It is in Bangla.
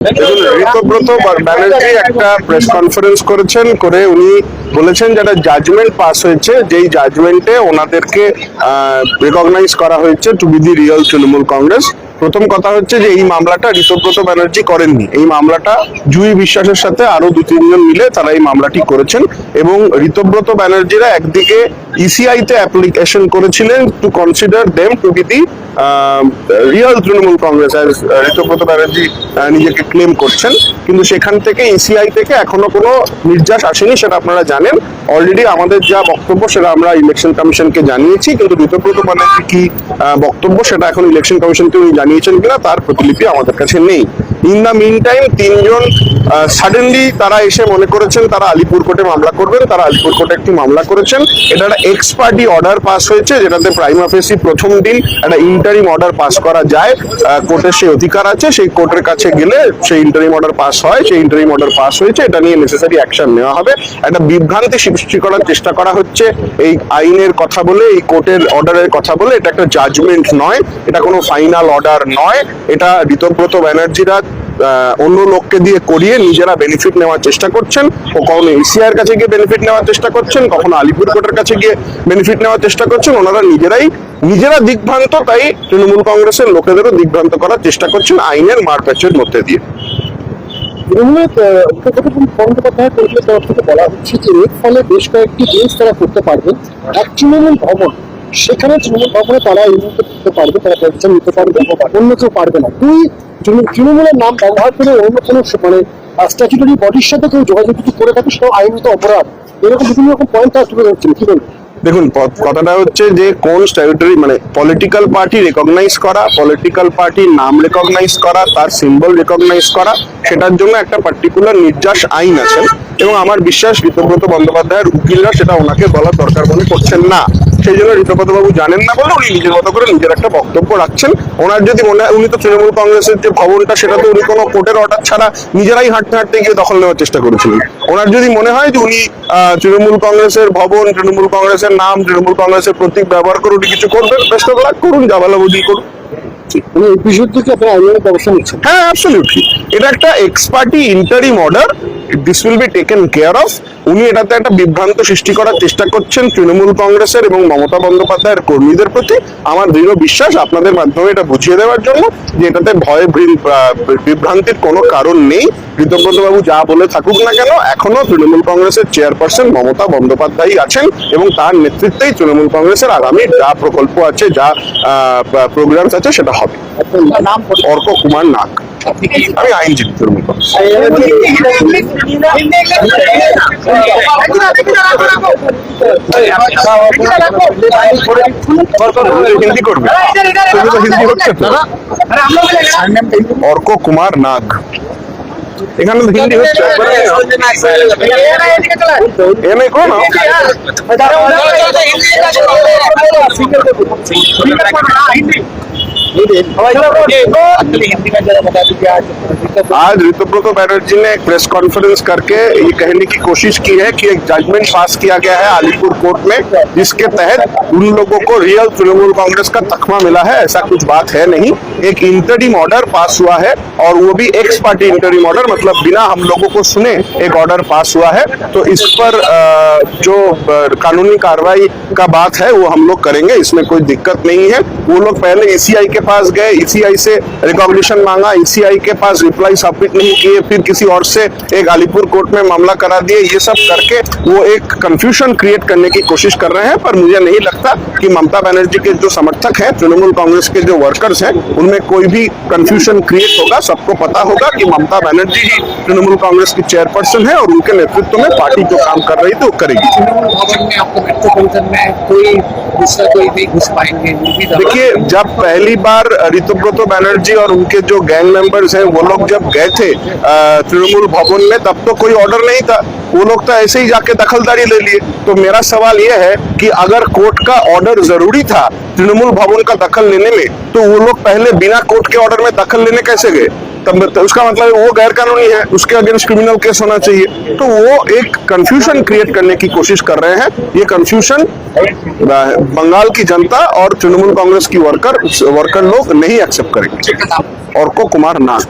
দেখুন, ঋতব্রত ব্যানার্জি একটা প্রেস কনফারেন্স করেছেন, করে উনি বলেছেন যেটা জাজমেন্ট পাস হয়েছে, যেই জাজমেন্টে ওনাদেরকে রেকগনাইজ করা হয়েছে to be the real Trinamool Congress. প্রথম কথা হচ্ছে যে এই মামলাটা ঋতব্রত ব্যানার্জি করেননি, এই মামলাটা জুই বিশ্বাসের সাথে আরো 2-3 জন মিলে তারা এই মামলাটি করেছেন। এবং ঋতব্রত ব্যানার্জিরা একদিকে ইসিআই তে অ্যাপ্লিকেশন করেছিলেন to consider them to be the real Trinamool Congress, Ritabrata Banerjee নিজেকে ক্লেম করছেন। কিন্তু সেখান থেকে ইসিআই থেকে এখনো কোনো নির্যাস আসেনি, সেটা আপনারা জানেন। অলরেডি আমাদের যা বক্তব্য সেটা আমরা ইলেকশন কমিশনকে জানিয়েছি, কিন্তু ঋতব্রত ব্যানার্জি কি বক্তব্য সেটা এখন ইলেকশন কমিশনকে উনি জানিয়েছেন কিনা তার প্রতিলিপি আমাদের কাছে নেই। ইন দ্য মিন টাইম 3 জন সাডেনলি তারা এসে মনে করেছেন তারা আলিপুর কোর্টে মামলা করবেন। তারা আলিপুর কোর্টে একটি মামলা করেছেন। এটা একটা এক্স পার্টি অর্ডার পাস হয়েছে, যেটাতে প্রাইমা ফেসি প্রথম দিন একটা ইন্টারিম অর্ডার পাস করা যায়। কোর্টের সেই অধিকার আছে, সেই কোর্টের কাছে গেলে সেই ইন্টারিম অর্ডার পাস হয়। সেই ইন্টারিম অর্ডার পাস হয়েছে, এটা নিয়ে নেসেসারি অ্যাকশন নেওয়া হবে। একটা বিভ্রান্তি সৃষ্টি করার চেষ্টা করা হচ্ছে এই আইনের কথা বলে, এই কোর্টের অর্ডারের কথা বলে। এটা একটা জাজমেন্ট নয়, এটা কোনো ফাইনাল অর্ডার নয়। এটা ঋতব্রত ব্যানার্জিরা অন্য লোককে দিয়ে করিয়ে নিজেরা বেনিফিট নেওয়ার চেষ্টা করছেন। ও কখনো এসিআর কাছে গিয়ে বেনিফিট নেওয়ার চেষ্টা করছেন, কখনো আলিপুর কোর্টের কাছে গিয়ে বেনিফিট নেওয়ার চেষ্টা করছেন। ওনারা নিজেরা দিগ্ভ্রান্ত, তাই তৃণমূল কংগ্রেসের লোকেদেরও দিগ্ভ্রান্ত করার চেষ্টা করছেন আইনের মারপ্যাচের মধ্যে দিয়ে। বন্দ্যোপাধ্যায় পরিষদের তরফ থেকে বলা হচ্ছে যে এর ফলে বেশ কয়েকটি জিনিস তারা করতে পারবেন। এক তৃণমূল ভবন, সেখানে তৃণমূল ভবনে তারা এই মুহূর্তে করতে পারবে, তারা পরিচালনা নিতে পারবে, অন্য কেউ পারবে না। তৃণমূলের নাম ব্যবহার করে অন্য কোনো মানে স্ট্যাচুটারি বডির সাথে কেউ যোগাযোগ যদি করে থাকে সেটাও আইনত অপরাধ। এরকম বিভিন্ন রকম পয়েন্ট তারা তুলে ধরছেন, কি বলবেন? দেখুন, কথাটা হচ্ছে যে কোন স্ট্যাটুটরি মানে পলিটিক্যাল পার্টি রেকগনাইজ করা, পলিটিক্যাল পার্টির নাম রেকগনাইজ করা, তার সিম্বল রেকগনাইজ করা, সেটার জন্য একটা পার্টিকুলার নির্যাস আইন আছে। এবং আমার বিশ্বাস ঋতব্রত বন্দ্যোপাধ্যায়ের উকিলরা সেটা ওনাকে বলার দরকার মনে করছেন না। সেই জন্য ঋতব্রত বাবু জানেন না বলে উনি নিজের মতো করে নিজের একটা বক্তব্য রাখছেন। ওনার যদি মনে হয়, উনি তো তৃণমূল কংগ্রেসের যে ভবনটা সেটা তো উনি কোনো কোর্টের অর্ডার ছাড়া নিজেরাই হাঁটতে হাঁটতে গিয়ে দখল নেওয়ার চেষ্টা করেছিলেন। ওনার যদি মনে হয় যে উনি তৃণমূল কংগ্রেসের ভবন, তৃণমূল কংগ্রেসের নাম, তৃণমূল কংগ্রেসের প্রতীক ব্যবহার করে উনি কিছু করবেন, বেস্ট অফ লাক করুন, জাবালাবুদি করুন। এই বিষয়টি কি আপনারা আইনের ব্যবস্থা নিচ্ছেন? হ্যাঁ, অ্যাবসলিউটলি। এটা একটা x party interim order, this will be taken care of. উনি এটাতে একটা বিভ্রান্ত সৃষ্টি করার চেষ্টা করছেন তৃণমূল কংগ্রেসের এবং মমতা বন্দ্যোপাধ্যায়ের কর্মীদের প্রতি। আমার দৃঢ় বিশ্বাস আপনাদের মাধ্যমে এটা বুঝিয়ে দেওয়ার জন্য যে এটাতে ভয় বিভ্রান্তির কোনো কারণ নেই। ঋতব্রত বাবু যা বলে থাকুক না কেন, এখনো তৃণমূল কংগ্রেসের চেয়ারপারসন মমতা বন্দ্যোপাধ্যায় আছেন এবং তার নেতৃত্বেই তৃণমূল কংগ্রেসের আগামী যা প্রকল্প আছে, যা প্রোগ্রামস আছে সেটা হবে। অর্ক কুমার নাগ, আমি আইনজীবী তৃণমূল কংগ্রেস। হিন্দি করবে, হিন্দি হচ্ছে তো। অর্ক কুমার নাগ, এখানে তো হিন্দি হচ্ছে। এমএ করো না। आज ऋतुब्रत बैनर्जी ने एक प्रेस कॉन्फ्रेंस करके ये कहने की कोशिश की है कि एक जजमेंट पास किया गया है आलिपुर कोर्ट में, जिसके तहत उन लोगों को रियल तृणमूल कांग्रेस का तख्मा मिला है। ऐसा कुछ बात है नहीं। एक इंटरिम ऑर्डर पास हुआ है और वो भी एक्स पार्टी इंटरिम ऑर्डर, मतलब बिना हम लोगों को सुने एक ऑर्डर पास हुआ है। तो इस पर जो कानूनी कार्रवाई का बात है वो हम लोग करेंगे, इसमें कोई दिक्कत नहीं है। वो लोग पहले ईसीआई के पास गए, ईसीआई से रिकॉग्निशन मांगा, ईसीआई के पास रिप्लाई सबमिट नहीं किए, फिर किसी और से एक आलिपुर कोर्ट में मामला करा दिए। ये सब करके वो एक कंफ्यूजन क्रिएट करने की कोशिश कर रहे हैं। पर मुझे नहीं लगता कि ममता बनर्जी के जो समर्थक हैं, तृणमूल कांग्रेस के जो वर्कर्स हैं, उनमें कोई भी कंफ्यूजन क्रिएट होगा। सबको पता होगा कि ममता बनर्जी ही तृणमूल कांग्रेस की चेयरपर्सन है और उनके नेतृत्व में पार्टी जो काम कर रही थी वो करेगी। देखिए, जब पहली बार ऋतुब्रत बैनर्जी और उनके जो गैंग मेंबर्स हैं वो लोग जब गए थे तृणमूल भवन में, तब तो कोई ऑर्डर नहीं था। वो लोग तो ऐसे ही जाके दखलदारी ले लिए। तो मेरा सवाल यह है कि अगर कोर्ट का ऑर्डर जरूरी था तृणमूल भवन का दखल लेने में, तो वो लोग पहले बिना कोर्ट के ऑर्डर में दखल लेने कैसे गए? तब उसका मतलब वो गैर कानूनी है, उसके अगेंस्ट क्रिमिनल केस होना चाहिए। तो वो एक कंफ्यूजन क्रिएट करने की कोशिश कर रहे हैं। ये कंफ्यूजन बंगाल की जनता और तृणमूल कांग्रेस की वर्कर लोग नहीं एक्सेप्ट करेंगे। ऑर्को कुमार नाग।